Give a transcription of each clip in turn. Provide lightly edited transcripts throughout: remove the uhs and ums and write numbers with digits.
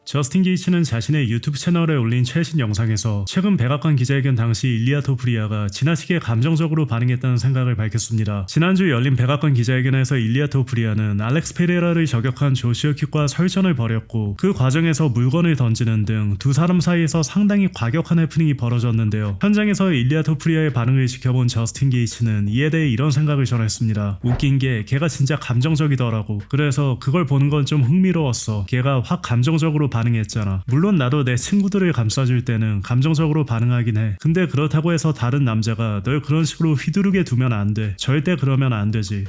저스틴 게이츠는 자신의 유튜브 채널에 올린 최신 영상에서 최근 백악관 기자회견 당시 일리아 토프리아가 지나치게 감정적으로 반응했다는 생각을 밝혔습니다. 지난주 열린 백악관 기자회견에서 일리아 토프리아는 알렉스 페레라를 저격한 조슈아 킥과 설전을 벌였고 그 과정에서 물건을 던지는 등 두 사람 사이에서 상당히 과격한 해프닝이 벌어졌는데요. 현장에서 일리아 토프리아의 반응을 지켜본 저스틴 게이츠는 이에 대해 이런 생각을 전했습니다. 웃긴 게 걔가 진짜 감정적이더라고. 그래서 그걸 보는 건 좀 흥미로웠어. 걔가 확 감정적으로 반응했잖아. 물론 나도 내 친구들을 감싸줄 때는 감정적으로 반응하긴 해. 근데 그렇다고 해서 다른 남자가 널 그런 식으로 휘두르게 두면 안 돼. 절대 그러면 안 되지.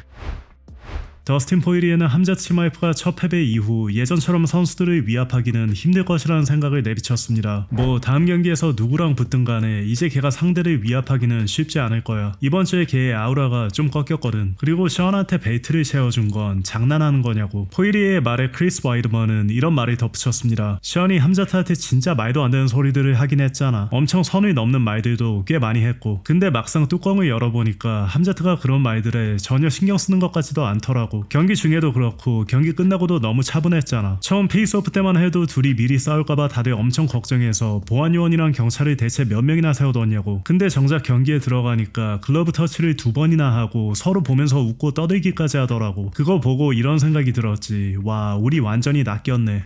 더스틴 포이리에는 함자 치마이프가 첫 패배 이후 예전처럼 선수들을 위압하기는 힘들 것이라는 생각을 내비쳤습니다. 뭐 다음 경기에서 누구랑 붙든 간에 이제 걔가 상대를 위압하기는 쉽지 않을 거야. 이번 주에 걔의 아우라가 좀 꺾였거든. 그리고 션한테 베이트를 채워준 건 장난하는 거냐고. 포이리에의 말에 크리스 와이드먼은 이런 말을 덧붙였습니다. 션이 함자트한테 진짜 말도 안 되는 소리들을 하긴 했잖아. 엄청 선을 넘는 말들도 꽤 많이 했고. 근데 막상 뚜껑을 열어보니까 함자트가 그런 말들에 전혀 신경 쓰는 것 같지도 않더라고. 경기 중에도 그렇고 경기 끝나고도 너무 차분했잖아. 처음 페이스오프 때만 해도 둘이 미리 싸울까봐 다들 엄청 걱정해서 보안요원이랑 경찰을 대체 몇 명이나 세워뒀냐고. 근데 정작 경기에 들어가니까 글러브 터치를 2번이나 하고 서로 보면서 웃고 떠들기까지 하더라고. 그거 보고 이런 생각이 들었지. 와, 우리 완전히 낚였네.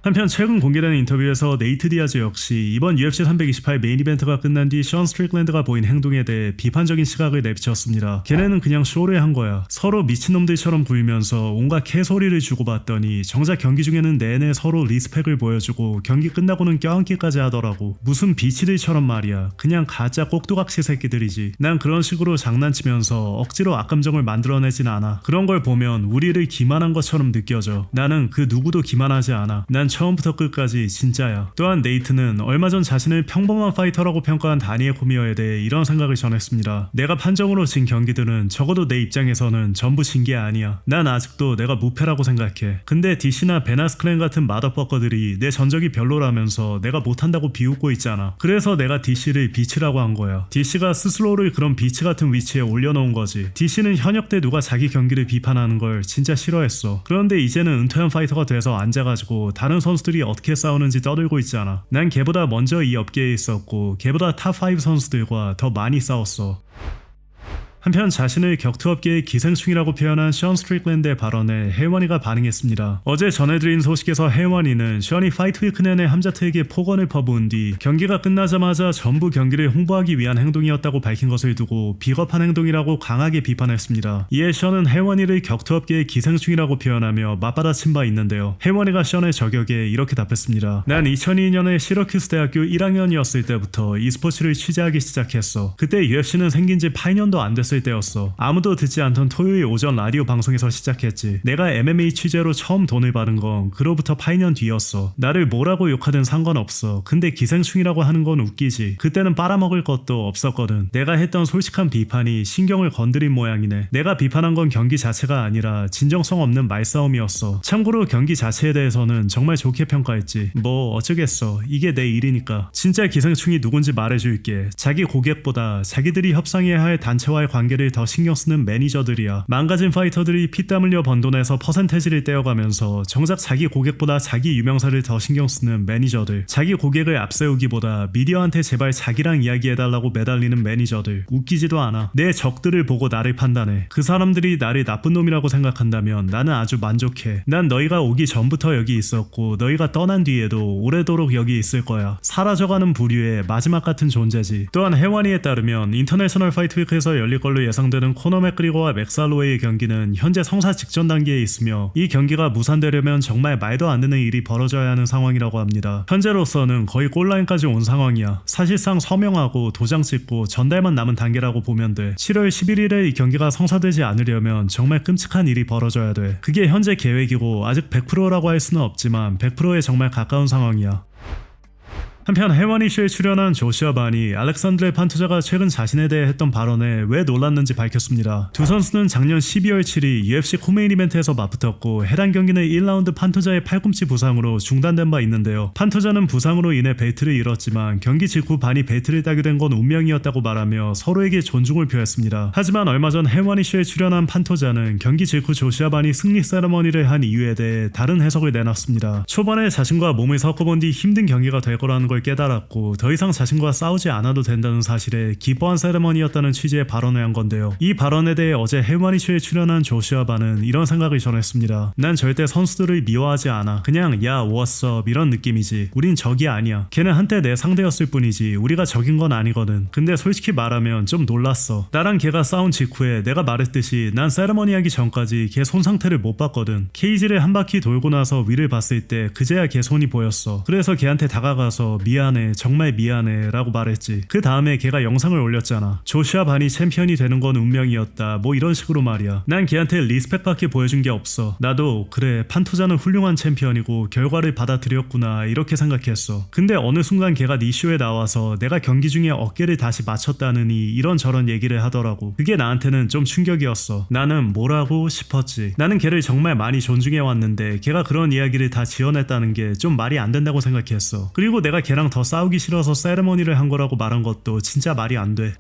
한편 최근 공개된 인터뷰에서 네이트 디아즈 역시 이번 UFC 328 메인 이벤트가 끝난 뒤 션 스트릭랜드가 보인 행동에 대해 비판적인 시각을 내비쳤습니다. 걔네는 그냥 쇼를 한 거야. 서로 미친놈들처럼 굴면서 온갖 개소리를 주고받더니 정작 경기 중에는 내내 서로 리스펙을 보여주고 경기 끝나고는 껴안기까지 하더라고. 무슨 비치들처럼 말이야. 그냥 가짜 꼭두각시 새끼들이지. 난 그런 식으로 장난치면서 억지로 악감정을 만들어내진 않아. 그런 걸 보면 우리를 기만한 것처럼 느껴져. 나는 그 누구도 기만하지 않아. 난 처음부터 끝까지 진짜야. 또한 네이트는 얼마 전 자신을 평범한 파이터라고 평가한 다니엘 코미어에 대해 이런 생각을 전했습니다. 내가 판정으로 진 경기들은 적어도 내 입장에서는 전부 진 게 아니야. 난 아직도 내가 무패라고 생각해. 근데 DC나 벤 아스크렌 같은 마더퍼커들이 내 전적이 별로라면서 내가 못한다고 비웃고 있잖아. 그래서 내가 DC를 비치라고 한 거야. DC가 스스로를 그런 비치 같은 위치에 올려놓은 거지. DC는 현역 때 누가 자기 경기를 비판하는 걸 진짜 싫어했어. 그런데 이제는 은퇴한 파이터가 돼서 앉아가지고 다른 선수들이 어떻게 싸우는지 떠들고 있잖아. 난 걔보다 먼저 이 업계에 있었고 걔보다 탑5 선수들과 더 많이 싸웠어. 한편 자신을 격투업계의 기생충이라고 표현한 션 스트릭랜드의 발언에 헬원이가 반응했습니다. 어제 전해드린 소식에서 헬원이는 션이 파이트위크 내내 함자트에게 폭언을 퍼부은 뒤 경기가 끝나자마자 전부 경기를 홍보하기 위한 행동이었다고 밝힌 것을 두고 비겁한 행동이라고 강하게 비판했습니다. 이에 션은 헬원이를 격투업계의 기생충이라고 표현하며 맞받아친 바 있는데요. 헬원이가 션의 저격에 이렇게 답했습니다. 난 2002년에 시러큐스 대학교 1학년이었을 때부터 e스포츠를 취재하기 시작했어. 그때 UFC는 생긴 지 8년도 안 됐을 때였어. 아무도 듣지 않던 토요일 오전 라디오 방송에서 시작했지. 내가 MMA 취재로 처음 돈을 받은 건 그로부터 8년 뒤였어. 나를 뭐라고 욕하든 상관없어. 근데 기생충이라고 하는 건 웃기지. 그때는 빨아먹을 것도 없었거든. 내가 했던 솔직한 비판이 신경을 건드린 모양이네. 내가 비판한 건 경기 자체가 아니라 진정성 없는 말싸움이었어. 참고로 경기 자체에 대해서는 정말 좋게 평가했지. 뭐 어쩌겠어. 이게 내 일이니까. 진짜 기생충이 누군지 말해줄게. 자기 고객보다 자기들이 협상해야 할 단체와의 관계를 더 신경 쓰는 매니저들이야. 망가진 파이터들이 피땀 흘려 번 돈에서 퍼센테이지를 떼어가면서 정작 자기 고객보다 자기 유명사를 더 신경 쓰는 매니저들. 자기 고객을 앞세우기보다 미디어한테 제발 자기랑 이야기해달라고 매달리는 매니저들. 웃기지도 않아. 내 적들을 보고 나를 판단해. 그 사람들이 나를 나쁜 놈이라고 생각한다면 나는 아주 만족해. 난 너희가 오기 전부터 여기 있었고 너희가 떠난 뒤에도 오래도록 여기 있을 거야. 사라져가는 부류의 마지막 같은 존재지. 또한 혜원이에 따르면 인터내셔널 파이트위크에서 열릴 걸로 예상되는 코너 맥그리거와 맥살로웨이의 경기는 현재 성사 직전 단계에 있으며 이 경기가 무산되려면 정말 말도 안 되는 일이 벌어져야 하는 상황이라고 합니다. 현재로서는 거의 골라인까지 온 상황이야. 사실상 서명하고 도장 찍고 전달만 남은 단계라고 보면 돼. 7월 11일에 이 경기가 성사되지 않으려면 정말 끔찍한 일이 벌어져야 돼. 그게 현재 계획이고 아직 100%라고 할 수는 없지만 100%에 정말 가까운 상황이야. 한편 해원 이슈에 출연한 조슈아 반이 알렉산드레 판토자가 최근 자신에 대해 했던 발언에 왜 놀랐는지 밝혔습니다. 두 선수는 작년 12월 7일 UFC 코메인 이벤트에서 맞붙었고 해당 경기는 1라운드 판토자의 팔꿈치 부상으로 중단된 바 있는데요. 판토자는 부상으로 인해 벨트를 잃었지만 경기 직후 반이 벨트를 따게 된 건 운명이었다고 말하며 서로에게 존중을 표했습니다. 하지만 얼마 전 해원 이슈에 출연한 판토자는 경기 직후 조슈아 반이 승리 세레머니를 한 이유에 대해 다른 해석을 내놨습니다. 초반에 자신과 몸을 섞어본 뒤 힘든 경기가 될 거라는 걸 깨달았고 더 이상 자신과 싸우지 않아도 된다는 사실에 기뻐한 세레머니였다는 취지의 발언을 한 건데요. 이 발언에 대해 어제 해원 이슈에 출연한 조슈아 반은 이런 생각을 전했습니다. 난 절대 선수들을 미워하지 않아. 그냥 야 what's up 이런 느낌이지. 우린 적이 아니야. 걔는 한때 내 상대였을 뿐이지 우리가 적인 건 아니거든. 근데 솔직히 말하면 좀 놀랐어. 나랑 걔가 싸운 직후에 내가 말했듯이 난 세레머니 하기 전까지 걔 손 상태를 못 봤거든. 케이지를 한 바퀴 돌고 나서 위를 봤을 때 그제야 걔 손이 보였어. 그래서 걔한테 다가가서 미안해 정말 미안해 라고 말했지. 그 다음에 걔가 영상을 올렸잖아. 조슈아 반이 챔피언이 되는 건 운명이었다 뭐 이런 식으로 말이야. 난 걔한테 리스펙밖에 보여준 게 없어. 나도 그래 판토자는 훌륭한 챔피언이고 결과를 받아들였구나 이렇게 생각했어. 근데 어느 순간 걔가 네 쇼에 나와서 내가 경기 중에 어깨를 다시 맞췄다느니 이런저런 얘기를 하더라고. 그게 나한테는 좀 충격이었어. 나는 뭐라고 싶었지. 나는 걔를 정말 많이 존중해왔는데 걔가 그런 이야기를 다 지어냈다는 게 좀 말이 안 된다고 생각했어. 그리고 내가 걔랑 더 싸우기 싫어서 세레머니를 한 거라고 말한 것도 진짜 말이 안 돼.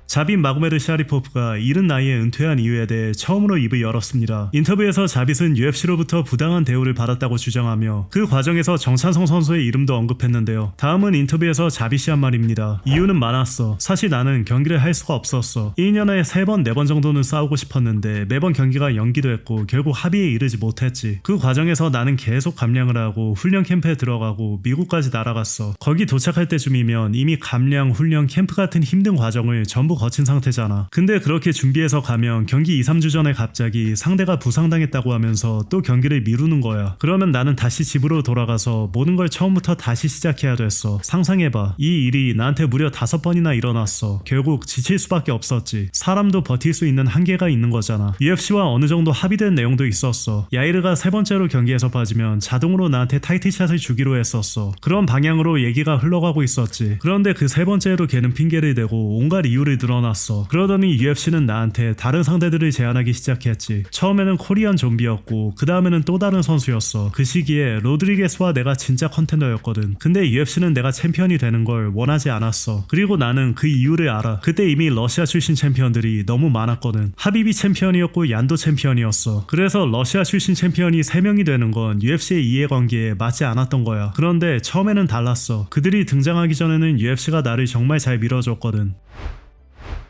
자빗 마고메드 샤리포프가 이른 나이에 은퇴한 이유에 대해 처음으로 입을 열었습니다. 인터뷰에서 자빗은 UFC로부터 부당한 대우를 받았다고 주장하며 그 과정에서 정찬성 선수의 이름도 언급했는데요. 다음은 인터뷰에서 자빗이 한 말입니다. 이유는 많았어. 사실 나는 경기를 할 수가 없었어. 1년에 3번, 4번 정도는 싸우고 싶었는데 매번 경기가 연기됐고 결국 합의에 이르지 못했지. 그 과정에서 나는 계속 감량을 하고 훈련 캠프에 들어가고 미국까지 날아갔어. 거기 도착할 때쯤이면 이미 감량, 훈련, 캠프 같은 힘든 과정을 전부 거친 상태잖아. 근데 그렇게 준비해서 가면 경기 2-3주 전에 갑자기 상대가 부상당했다고 하면서 또 경기를 미루는 거야. 그러면 나는 다시 집으로 돌아가서 모든 걸 처음부터 다시 시작해야 됐어. 상상해봐. 이 일이 나한테 무려 5번이나 일어났어. 결국 지칠 수밖에 없었지. 사람도 버틸 수 있는 한계가 있는 거잖아. UFC와 어느 정도 합의된 내용도 있었어. 야이르가 3번째로 경기에서 빠지면 자동으로 나한테 타이틀샷을 주기로 했었어. 그런 방향으로 얘기가 흘러가고 있었지. 그런데 그 3번째로 걔는 핑계를 대고 온갖 이유를 늘어났어. 그러더니 UFC는 나한테 다른 상대들을 제안하기 시작했지. 처음에는 코리안 좀비였고 그 다음에는 또 다른 선수였어. 그 시기에 로드리게스와 내가 진짜 컨텐더였거든. 근데 UFC는 내가 챔피언이 되는 걸 원하지 않았어. 그리고 나는 그 이유를 알아. 그때 이미 러시아 출신 챔피언들이 너무 많았거든. 하비비 챔피언이었고 얀도 챔피언이었어. 그래서 러시아 출신 챔피언이 3명이 되는 건 UFC의 이해관계에 맞지 않았던 거야. 그런데 처음에는 달랐어. 그들이 등장하기 전에는 UFC가 나를 정말 잘 밀어줬거든.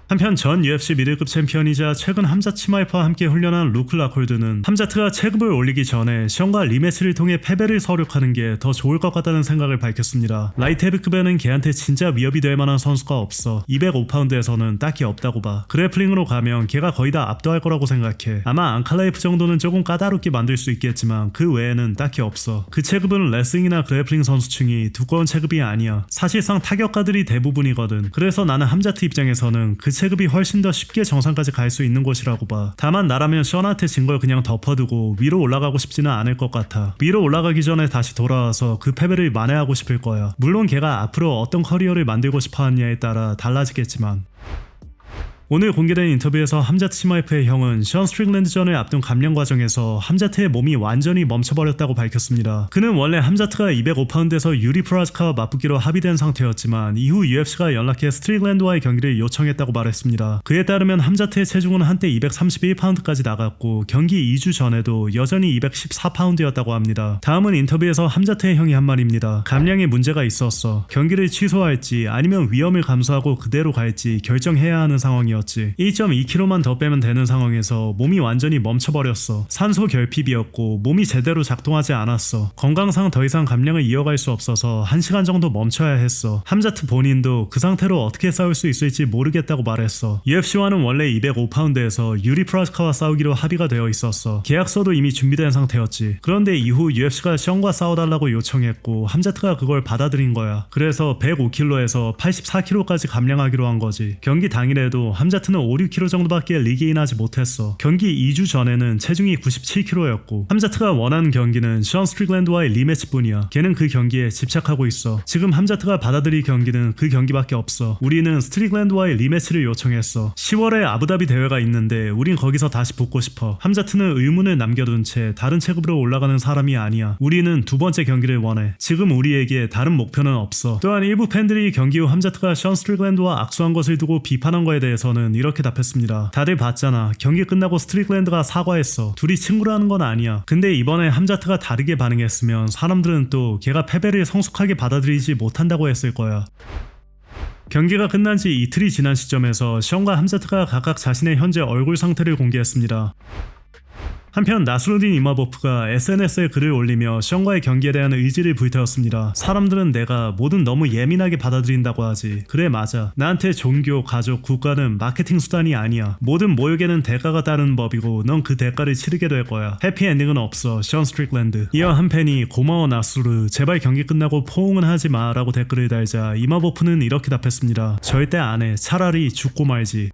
한편 전 UFC 미들급 챔피언이자 최근 함자트 치마이프와 함께 훈련한 루크 라콜드는 함자트가 체급을 올리기 전에 션과 리매치를 통해 패배를 서력하는 게 더 좋을 것 같다는 생각을 밝혔습니다. 라이트 헤비급에는 걔한테 진짜 위협이 될 만한 선수가 없어. 205파운드에서는 딱히 없다고 봐. 그래플링으로 가면 걔가 거의 다 압도할 거라고 생각해. 아마 앙칼라이프 정도는 조금 까다롭게 만들 수 있겠지만 그 외에는 딱히 없어. 그 체급은 레슬링이나 그래플링 선수층이 두꺼운 체급이 아니야. 사실상 타격가들이 대부분이거든. 그래서 나는 함자트 입장에서는 그 체급이 훨씬 더 쉽게 정상까지 갈 수 있는 곳이라고 봐. 다만 나라면 션한테 진 걸 그냥 덮어두고 위로 올라가고 싶지는 않을 것 같아. 위로 올라가기 전에 다시 돌아와서 그 패배를 만회하고 싶을 거야. 물론 걔가 앞으로 어떤 커리어를 만들고 싶어 하느냐에 따라 달라지겠지만. 오늘 공개된 인터뷰에서 함자트 치마이프의 형은 션 스트릭랜드전을 앞둔 감량 과정에서 함자트의 몸이 완전히 멈춰버렸다고 밝혔습니다. 그는 원래 함자트가 205파운드에서 유리 프라즈카와 맞붙기로 합의된 상태였지만 이후 UFC가 연락해 스트릭랜드와의 경기를 요청했다고 말했습니다. 그에 따르면 함자트의 체중은 한때 231파운드까지 나갔고 경기 2주 전에도 여전히 214파운드였다고 합니다. 다음은 인터뷰에서 함자트의 형이 한 말입니다. 감량에 문제가 있었어. 경기를 취소할지 아니면 위험을 감수하고 그대로 갈지 결정해야 하는 상황이었어. 1.2kg만 더 빼면 되는 상황에서 몸이 완전히 멈춰버렸어. 산소 결핍이었고 몸이 제대로 작동하지 않았어. 건강상 더 이상 감량을 이어갈 수 없어서 1시간 정도 멈춰야 했어. 함자트 본인도 그 상태로 어떻게 싸울 수 있을지 모르겠다고 말했어. UFC와는 원래 205파운드에서 유리 프라즈카와 싸우기로 합의가 되어 있었어. 계약서도 이미 준비된 상태였지. 그런데 이후 UFC가 션과 싸워달라고 요청했고 함자트가 그걸 받아들인 거야. 그래서 105kg에서 84kg까지 감량하기로 한 거지. 경기 당일에도 함자트는 5, 6kg 정도밖에 리게인하지 못했어. 경기 2주 전에는 체중이 97kg였고 함자트가 원하는 경기는 션 스트릭랜드와의 리매치뿐이야. 걔는 그 경기에 집착하고 있어. 지금 함자트가 받아들일 경기는 그 경기밖에 없어. 우리는 스트릭랜드와의 리매치를 요청했어. 10월에 아부다비 대회가 있는데 우린 거기서 다시 붙고 싶어. 함자트는 의문을 남겨둔 채 다른 체급으로 올라가는 사람이 아니야. 우리는 두 번째 경기를 원해. 지금 우리에게 다른 목표는 없어. 또한 일부 팬들이 경기 후 함자트가 션 스트릭랜드와 악수한 것을 두고 비판한 거에 대해서는 이렇게 답했습니다. 다들 봤잖아. 경기 끝나고 스트릭랜드가 사과했어. 둘이 친구라는 건 아니야. 근데 이번에 함자트가 다르게 반응했으면 사람들은 또 걔가 패배를 성숙하게 받아들이지 못한다고 했을 거야. 경기가 끝난 지 이틀이 지난 시점에서 션과 함자트가 각각 자신의 현재 얼굴 상태를 공개했습니다. 한편 나스루딘 이마보프가 SNS에 글을 올리며 션과의 경기에 대한 의지를 불태웠습니다. 사람들은 내가 뭐든 너무 예민하게 받아들인다고 하지. 그래 맞아. 나한테 종교, 가족, 국가는 마케팅 수단이 아니야. 모든 모욕에는 대가가 따르는 법이고 넌 그 대가를 치르게 될 거야. 해피엔딩은 없어. 션 스트릭랜드. 이어 한 팬이 고마워 나스루. 제발 경기 끝나고 포옹은 하지 마 라고 댓글을 달자 이마보프는 이렇게 답했습니다. 절대 안 해. 차라리 죽고 말지.